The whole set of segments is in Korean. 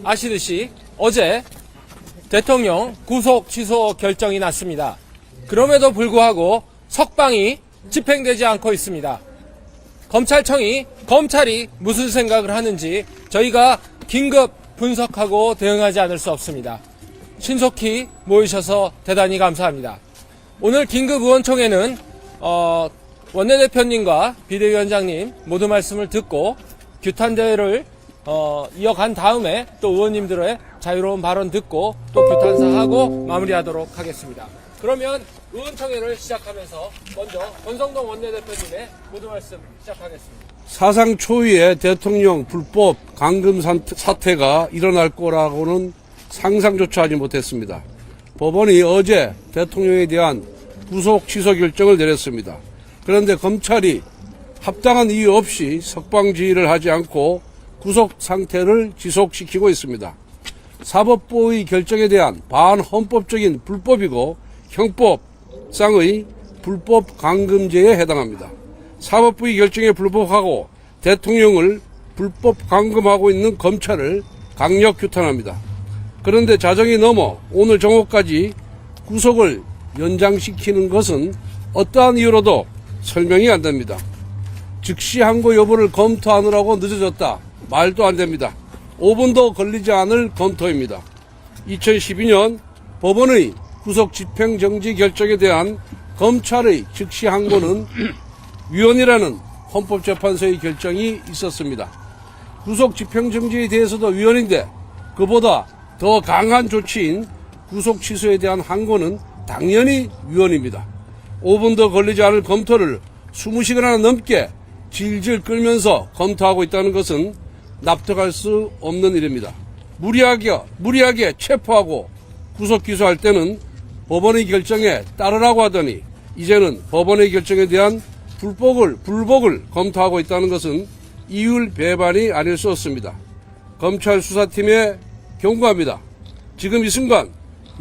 아시듯이 어제 대통령 구속 취소 결정이 났습니다. 그럼에도 불구하고 석방이 집행되지 않고 있습니다. 검찰이 무슨 생각을 하는지 저희가 긴급 분석하고 대응하지 않을 수 없습니다. 신속히 모이셔서 대단히 감사합니다. 오늘 긴급 의원총회는 원내대표님과 비대위원장님 모두 말씀을 듣고 규탄대회를 이어간 다음에 또 의원님들의 자유로운 발언 듣고 또 규탄사하고 마무리하도록 하겠습니다. 그러면 의원총회를 시작하면서 먼저 권성동 원내대표님의 모두 말씀 시작하겠습니다. 사상 초유의 대통령 불법 감금 사태가 일어날 거라고는 상상조차 하지 못했습니다. 법원이 어제 대통령에 대한 구속 취소 결정을 내렸습니다. 그런데 검찰이 합당한 이유 없이 석방 지휘를 하지 않고 구속 상태를 지속시키고 있습니다. 사법부의 결정에 대한 반헌법적인 불법이고 형법상의 불법 감금죄에 해당합니다. 사법부의 결정에 불복하고 대통령을 불법 감금하고 있는 검찰을 강력 규탄합니다. 그런데 자정이 넘어 오늘 정오까지 구속을 연장시키는 것은 어떠한 이유로도 설명이 안 됩니다. 즉시 항고 여부를 검토하느라고 늦어졌다. 말도 안 됩니다. 5분도 걸리지 않을 검토입니다. 2012년 법원의 구속 집행정지 결정에 대한 검찰의 즉시 항고는 위헌이라는 헌법재판소의 결정이 있었습니다. 구속 집행정지에 대해서도 위헌인데 그보다 더 강한 조치인 구속 취소에 대한 항고는 당연히 위헌입니다. 5분도 걸리지 않을 검토를 20시간이나 넘게 질질 끌면서 검토하고 있다는 것은 납득할 수 없는 일입니다. 무리하게 체포하고 구속 기소할 때는 법원의 결정에 따르라고 하더니 이제는 법원의 결정에 대한 불복을 검토하고 있다는 것은 이율 배반이 아닐 수 없습니다. 검찰 수사팀에 경고합니다. 지금 이 순간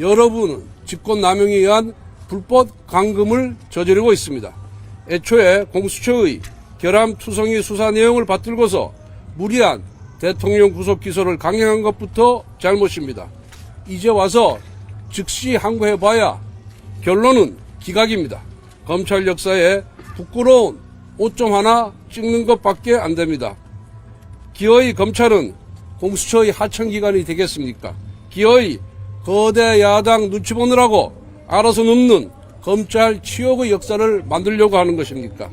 여러분은 직권남용에 의한 불법 감금을 저지르고 있습니다. 애초에 공수처의 결함투성이 수사 내용을 받들고서 무리한 대통령 구속 기소를 강행한 것부터 잘못입니다. 이제 와서 즉시 항고해봐야 결론은 기각입니다. 검찰 역사에 부끄러운 오점 하나 찍는 것밖에 안 됩니다. 기어이 검찰은 공수처의 하청기관이 되겠습니까? 기어이 거대 야당 눈치 보느라고 알아서 눕는 검찰 치욕의 역사를 만들려고 하는 것입니까?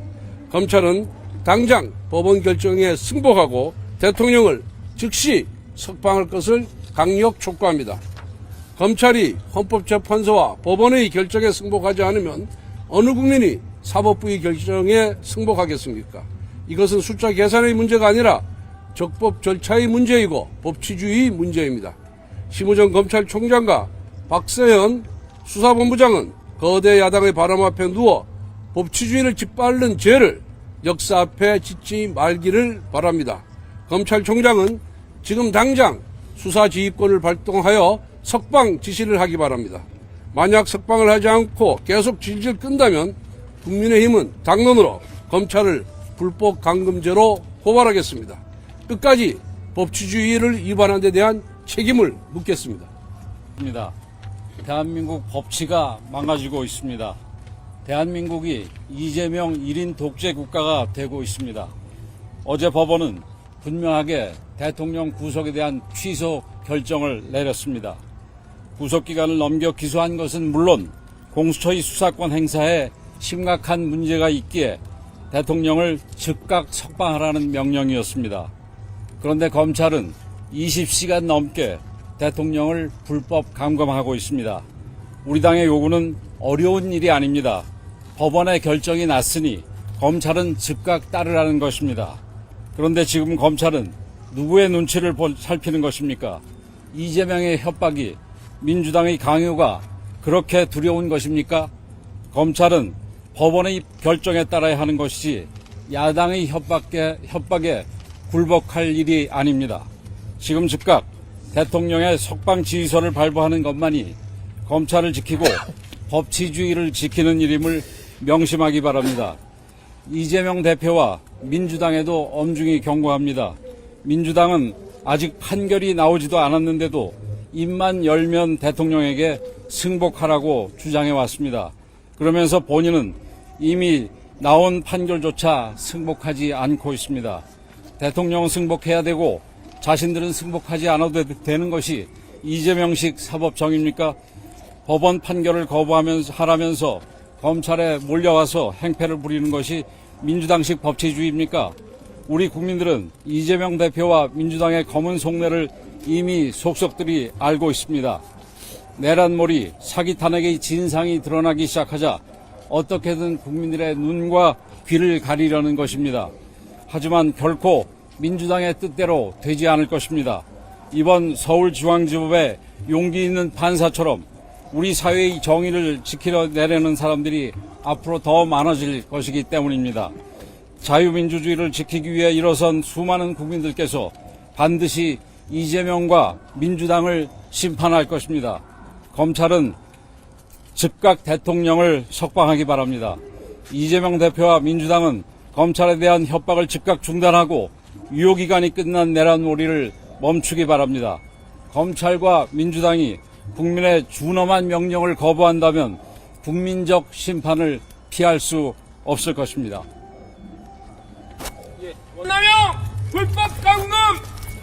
검찰은 당장 법원 결정에 승복하고 대통령을 즉시 석방할 것을 강력 촉구합니다. 검찰이 헌법재판소와 법원의 결정에 승복하지 않으면 어느 국민이 사법부의 결정에 승복하겠습니까? 이것은 숫자 계산의 문제가 아니라 적법 절차의 문제이고 법치주의 문제입니다. 심우정 검찰총장과 박세현 수사본부장은 거대 야당의 바람 앞에 누워 법치주의를 짓밟는 죄를 역사 앞에 짓지 말기를 바랍니다. 검찰총장은 지금 당장 수사지휘권을 발동하여 석방 지시를 하기 바랍니다. 만약 석방을 하지 않고 계속 질질 끈다면 국민의힘은 당론으로 검찰을 불법 감금죄로 고발하겠습니다. 끝까지 법치주의를 위반한 데 대한 책임을 묻겠습니다. 대한민국 법치가 망가지고 있습니다. 대한민국이 이재명 1인 독재 국가가 되고 있습니다. 어제 법원은 분명하게 대통령 구속에 대한 취소 결정을 내렸습니다. 구속기간을 넘겨 기소한 것은 물론 공수처의 수사권 행사에 심각한 문제가 있기에 대통령을 즉각 석방하라는 명령이었습니다. 그런데 검찰은 20시간 넘게 대통령을 불법 감금하고 있습니다. 우리 당의 요구는 어려운 일이 아닙니다. 법원의 결정이 났으니 검찰은 즉각 따르라는 것입니다. 그런데 지금 검찰은 누구의 눈치를 살피는 것입니까? 이재명의 협박이, 민주당의 강요가 그렇게 두려운 것입니까? 검찰은 법원의 결정에 따라야 하는 것이지 야당의 협박에 굴복할 일이 아닙니다. 지금 즉각 대통령의 석방 지휘서를 발부하는 것만이 검찰을 지키고 법치주의를 지키는 일임을 명심하기 바랍니다. 이재명 대표와 민주당에도 엄중히 경고합니다. 민주당은 아직 판결이 나오지도 않았는데도 입만 열면 대통령에게 승복하라고 주장해 왔습니다. 그러면서 본인은 이미 나온 판결조차 승복하지 않고 있습니다. 대통령은 승복해야 되고 자신들은 승복하지 않아도 되는 것이 이재명식 사법정입니까? 법원 판결을 거부하라면서 검찰에 몰려와서 행패를 부리는 것이 민주당식 법치주의입니까? 우리 국민들은 이재명 대표와 민주당의 검은 속내를 이미 속속들이 알고 있습니다. 내란몰이, 사기 탄핵의 진상이 드러나기 시작하자 어떻게든 국민들의 눈과 귀를 가리려는 것입니다. 하지만 결코 민주당의 뜻대로 되지 않을 것입니다. 이번 서울중앙지법의 용기 있는 판사처럼 우리 사회의 정의를 지키려내려는 사람들이 앞으로 더 많아질 것이기 때문입니다. 자유민주주의를 지키기 위해 일어선 수많은 국민들께서 반드시 이재명과 민주당을 심판할 것입니다. 검찰은 즉각 대통령을 석방하기 바랍니다. 이재명 대표와 민주당은 검찰에 대한 협박을 즉각 중단하고 유효기간이 끝난 내란몰이를 멈추기 바랍니다. 검찰과 민주당이 국민의 준엄한 명령을 거부한다면 국민적 심판을 피할 수 없을 것입니다. 남용 불법 강금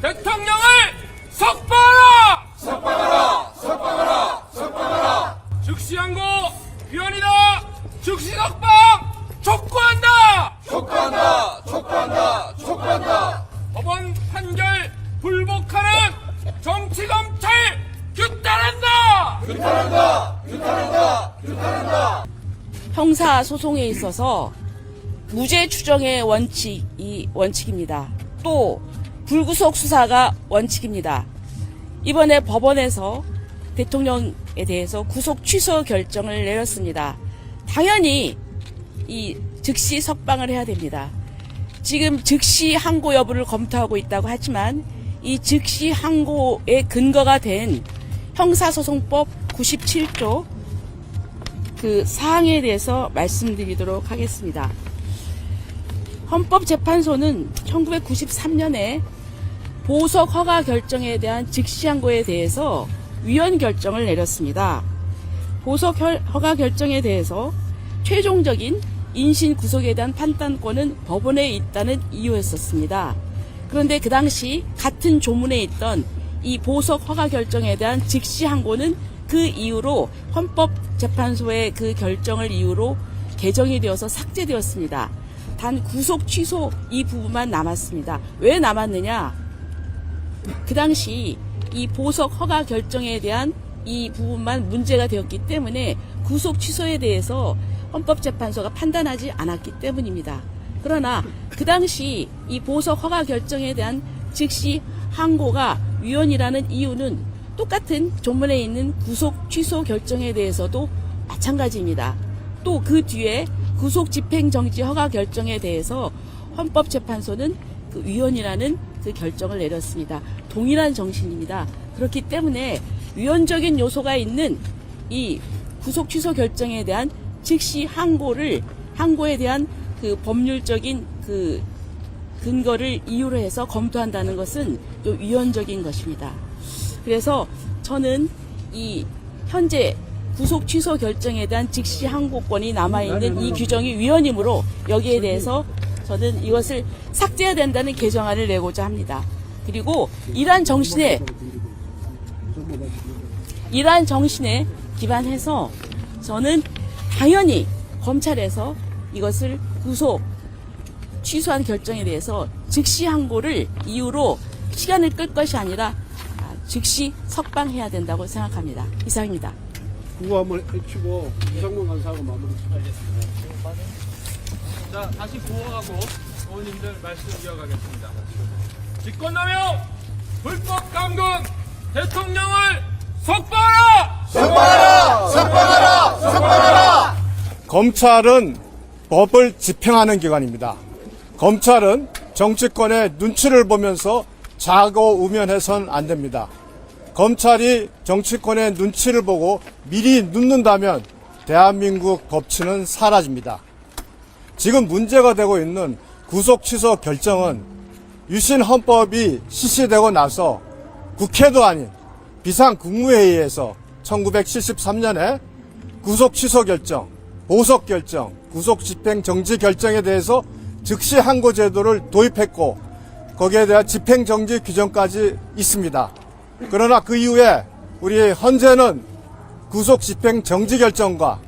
대통령을 석방하라! 석방하라! 석방하라! 석방하라! 즉시 항고 위헌이다! 즉시 석방! 촉구한다! 촉구한다! 촉구한다! 촉구한다! 법원 판결 불복하는 정치검찰 규탄한다! 규탄한다! 규탄한다! 규탄한다! 형사 소송에 있어서 무죄 추정의 원칙이 원칙입니다. 또 불구속 수사가 원칙입니다. 이번에 법원에서 대통령에 대해서 구속 취소 결정을 내렸습니다. 당연히 이 즉시 석방을 해야 됩니다. 지금 즉시 항고 여부를 검토하고 있다고 하지만 이 즉시 항고의 근거가 된 형사소송법 97조 그 사항에 대해서 말씀드리도록 하겠습니다. 헌법재판소는 1993년에 보석 허가 결정에 대한 즉시 항고에 대해서 위헌 결정을 내렸습니다. 보석 허가 결정에 대해서 최종적인 인신 구속에 대한 판단권은 법원에 있다는 이유였었습니다. 그런데 그 당시 같은 조문에 있던 이 보석 허가 결정에 대한 즉시 항고는 그 이후로 헌법재판소의 그 결정을 이유로 개정이 되어서 삭제되었습니다. 단 구속 취소 이 부분만 남았습니다. 왜 남았느냐? 그 당시 이 보석 허가 결정에 대한 이 부분만 문제가 되었기 때문에 구속 취소에 대해서 헌법재판소가 판단하지 않았기 때문입니다. 그러나 그 당시 이 보석 허가 결정에 대한 즉시 항고가 위헌이라는 이유는 똑같은 조문에 있는 구속 취소 결정에 대해서도 마찬가지입니다. 또 그 뒤에 구속 집행정지 허가 결정에 대해서 헌법재판소는 그 위헌이라는 그 결정을 내렸습니다. 동일한 정신입니다. 그렇기 때문에 위헌적인 요소가 있는 이 구속 취소 결정에 대한 즉시 항고에 대한 그 법률적인 그 근거를 이유로 해서 검토한다는 것은 또 위헌적인 것입니다. 그래서 저는 이 현재 구속 취소 결정에 대한 즉시 항고권이 남아있는 이 규정이 위헌이므로 여기에 대해서 저는 이것을 삭제해야 된다는 개정안을 내고자 합니다. 그리고 이러한 정신에 기반해서 저는 당연히 검찰에서 이것을 구속 취소한 결정에 대해서 즉시 항고를 이유로 시간을 끌 것이 아니라 즉시 석방해야 된다고 생각합니다. 이상입니다. 그거 한번 해치고 이상문 간사하고 마무리. 자, 다시 보호하고 의원님들 말씀 이어가겠습니다. 직권남용 불법 감금 대통령을 석방하라! 석방하라! 석방하라! 석방하라! 검찰은 법을 집행하는 기관입니다. 검찰은 정치권의 눈치를 보면서 좌고우면해서는 안 됩니다. 검찰이 정치권의 눈치를 보고 미리 눕는다면 대한민국 법치는 사라집니다. 지금 문제가 되고 있는 구속 취소 결정은 유신 헌법이 실시되고 나서 국회도 아닌 비상국무회의에서 1973년에 구속 취소 결정, 보석 결정, 구속 집행 정지 결정에 대해서 즉시 항고 제도를 도입했고 거기에 대한 집행 정지 규정까지 있습니다. 그러나 그 이후에 우리 헌재는 구속 집행 정지 결정과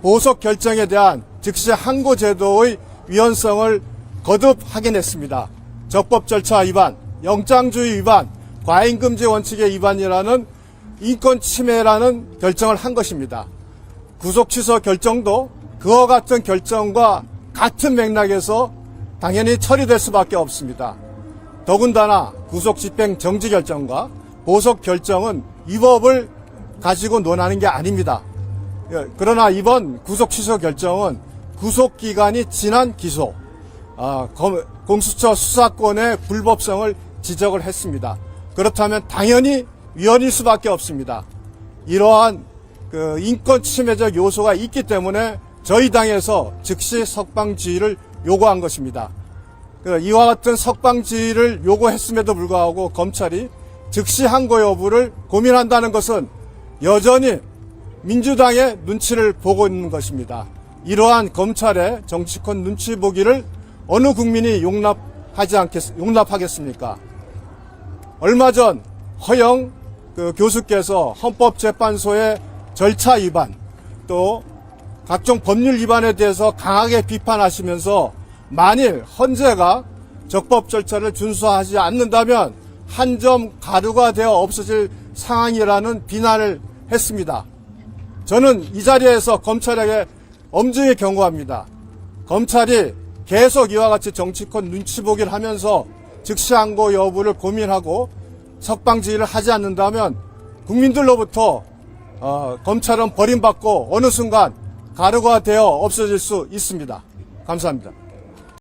보석 결정에 대한 즉시 항고 제도의 위헌성을 거듭 확인했습니다. 적법 절차 위반, 영장주의 위반, 과잉금지 원칙의 위반이라는 인권 침해라는 결정을 한 것입니다. 구속 취소 결정도 그와 같은 결정과 같은 맥락에서 당연히 처리될 수밖에 없습니다. 더군다나 구속 집행 정지 결정과 보석 결정은 이 법을 가지고 논하는 게 아닙니다. 그러나 이번 구속 취소 결정은 구속 기간이 지난 기소, 공수처 수사권의 불법성을 지적을 했습니다. 그렇다면 당연히 위헌일 수밖에 없습니다. 이러한 인권 침해적 요소가 있기 때문에 저희 당에서 즉시 석방지휘를 요구한 것입니다. 이와 같은 석방지휘를 요구했음에도 불구하고 검찰이 즉시 항고 여부를 고민한다는 것은 여전히 민주당의 눈치를 보고 있는 것입니다. 이러한 검찰의 정치권 눈치 보기를 어느 국민이 용납하겠습니까? 얼마 전 허영 교수께서 헌법재판소의 절차 위반 또 각종 법률 위반에 대해서 강하게 비판하시면서 만일 헌재가 적법 절차를 준수하지 않는다면 한 점 가루가 되어 없어질 상황이라는 비난을 했습니다. 저는 이 자리에서 검찰에게 엄중히 경고합니다. 검찰이 계속 이와 같이 정치권 눈치 보기를 하면서 즉시 항고 여부를 고민하고 석방지휘를 하지 않는다면 국민들로부터 검찰은 버림받고 어느 순간 가루가 되어 없어질 수 있습니다. 감사합니다.